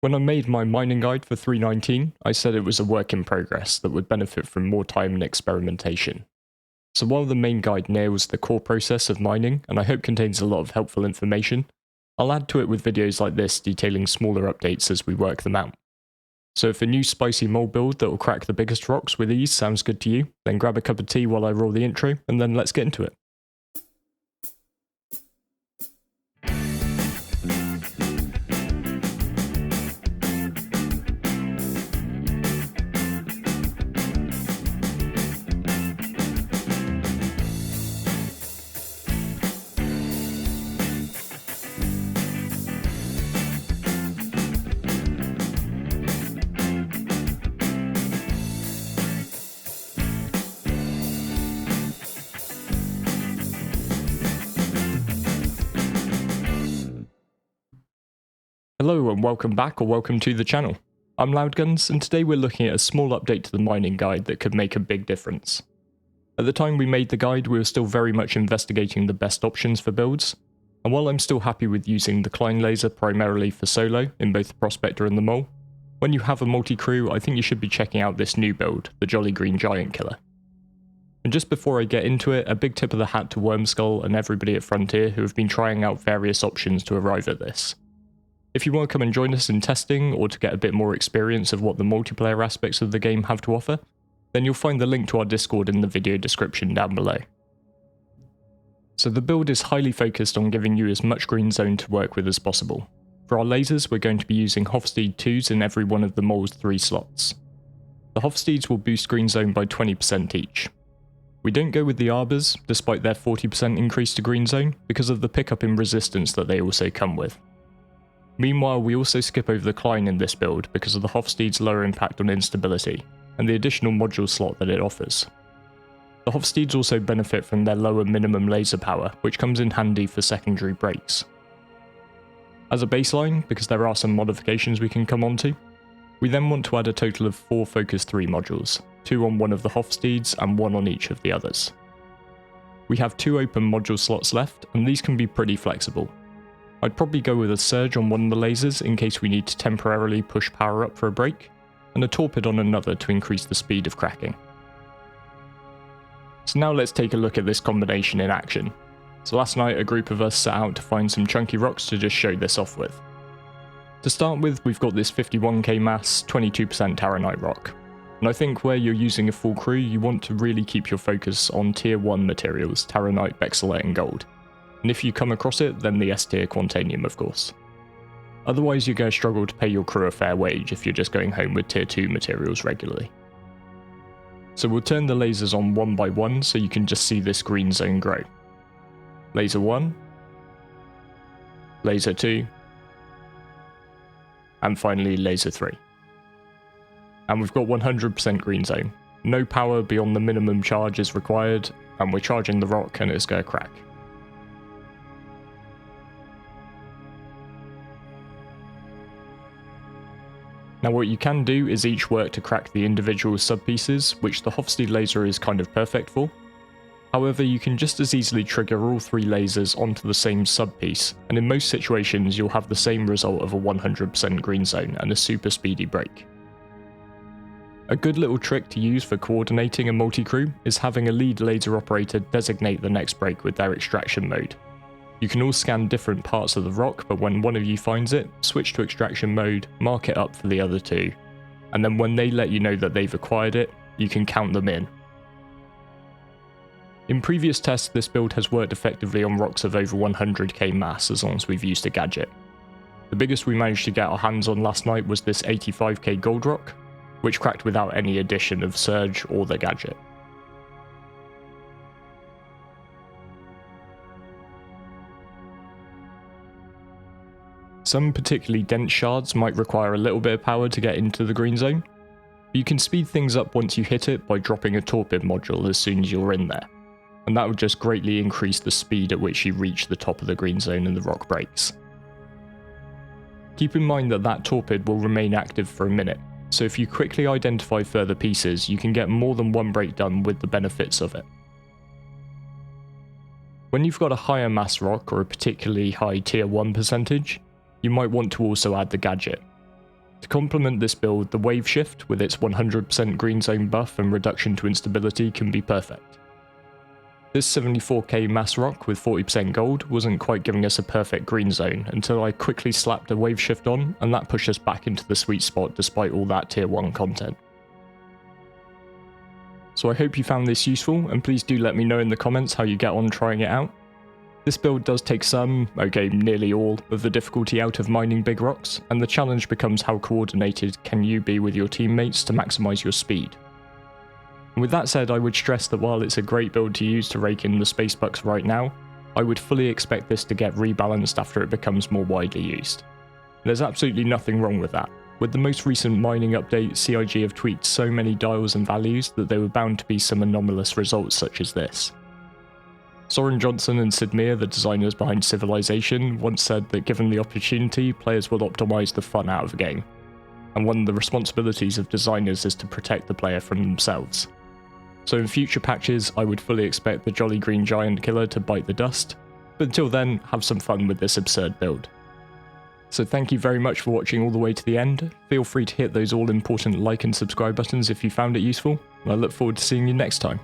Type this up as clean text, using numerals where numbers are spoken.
When I made my mining guide for 3.19, I said it was a work in progress that would benefit from more time and experimentation. So while the main guide nails the core process of mining, and I hope contains a lot of helpful information, I'll add to it with videos like this detailing smaller updates as we work them out. So if a new spicy mole build that will crack the biggest rocks with ease sounds good to you, then grab a cup of tea while I roll the intro, and then let's get into it. Hello and welcome back, or welcome to the channel. I'm Loudguns, and today we're looking at a small update to the mining guide that could make a big difference. At the time we made the guide, we were still very much investigating the best options for builds, and while I'm still happy with using the Klein laser primarily for solo in both the Prospector and the Mole, when you have a multi-crew I think you should be checking out this new build, the Jolly Green Giant Killer. And just before I get into it, a big tip of the hat to Wyrmskull and everybody at Frontier who have been trying out various options to arrive at this. If you want to come and join us in testing, or to get a bit more experience of what the multiplayer aspects of the game have to offer, then you'll find the link to our Discord in the video description down below. So the build is highly focused on giving you as much green zone to work with as possible. For our lasers, we're going to be using Hofstede 2s in every one of the Mole's 3 slots. The Hofstedes will boost green zone by 20% each. We don't go with the Arbors, despite their 40% increase to green zone, because of the pickup in resistance that they also come with. Meanwhile, we also skip over the Klein in this build because of the Hofstede's lower impact on instability, and the additional module slot that it offers. The Hofstedes also benefit from their lower minimum laser power, which comes in handy for secondary breaks. As a baseline, because there are some modifications we can come onto, we then want to add a total of 4 Focus 3 modules, 2 on one of the Hofstedes and 1 on each of the others. We have 2 open module slots left, and these can be pretty flexible. I'd probably go with a Surge on one of the lasers in case we need to temporarily push power up for a break, and a Torpid on another to increase the speed of cracking. So now let's take a look at this combination in action. So last night a group of us set out to find some chunky rocks to just show this off with. To start with, we've got this 51k mass, 22% Taranite rock. And I think where you're using a full crew, you want to really keep your focus on tier 1 materials, Taranite, Bexolite and Gold. And if you come across it, then the S-tier Quantanium, of course. Otherwise you're going to struggle to pay your crew a fair wage if you're just going home with tier 2 materials regularly. So we'll turn the lasers on one by one so you can just see this green zone grow. Laser 1, Laser 2, and finally Laser 3. And we've got 100% green zone. No power beyond the minimum charge is required, and we're charging the rock and it's going to crack. Now what you can do is each work to crack the individual sub-pieces, which the Hofstede laser is kind of perfect for. However, you can just as easily trigger all 3 lasers onto the same sub-piece, and in most situations you'll have the same result of a 100% green zone and a super speedy break. A good little trick to use for coordinating a multi-crew is having a lead laser operator designate the next break with their extraction mode. You can all scan different parts of the rock, but when one of you finds it, switch to extraction mode, mark it up for the other 2, and then when they let you know that they've acquired it, you can count them in. In previous tests, this build has worked effectively on rocks of over 100k mass as long as we've used a gadget. The biggest we managed to get our hands on last night was this 85k gold rock, which cracked without any addition of Surge or the gadget. Some particularly dense shards might require a little bit of power to get into the green zone, but you can speed things up once you hit it by dropping a Torpid module as soon as you're in there, and that will just greatly increase the speed at which you reach the top of the green zone and the rock breaks. Keep in mind that that Torpid will remain active for a minute, so if you quickly identify further pieces, you can get more than one break done with the benefits of it. When you've got a higher mass rock or a particularly high tier 1 percentage, you might want to also add the gadget. To complement this build, the wave shift with its 100% green zone buff and reduction to instability can be perfect. This 74k mass rock with 40% gold wasn't quite giving us a perfect green zone until I quickly slapped a wave shift on, and that pushed us back into the sweet spot despite all that tier 1 content. So I hope you found this useful, and please do let me know in the comments how you get on trying it out. This build does take some, okay nearly all, of the difficulty out of mining big rocks, and the challenge becomes how coordinated can you be with your teammates to maximise your speed. And with that said, I would stress that while it's a great build to use to rake in the space bucks right now, I would fully expect this to get rebalanced after it becomes more widely used. There's absolutely nothing wrong with that. With the most recent mining update, CIG have tweaked so many dials and values that there were bound to be some anomalous results such as this. Soren Johnson and Sid Meier, the designers behind Civilization, once said that given the opportunity, players will optimise the fun out of a game. And one of the responsibilities of designers is to protect the player from themselves. So in future patches, I would fully expect the Jolly Green Giant Killer to bite the dust, but until then, have some fun with this absurd build. So thank you very much for watching all the way to the end. Feel free to hit those all important like and subscribe buttons if you found it useful, and I look forward to seeing you next time.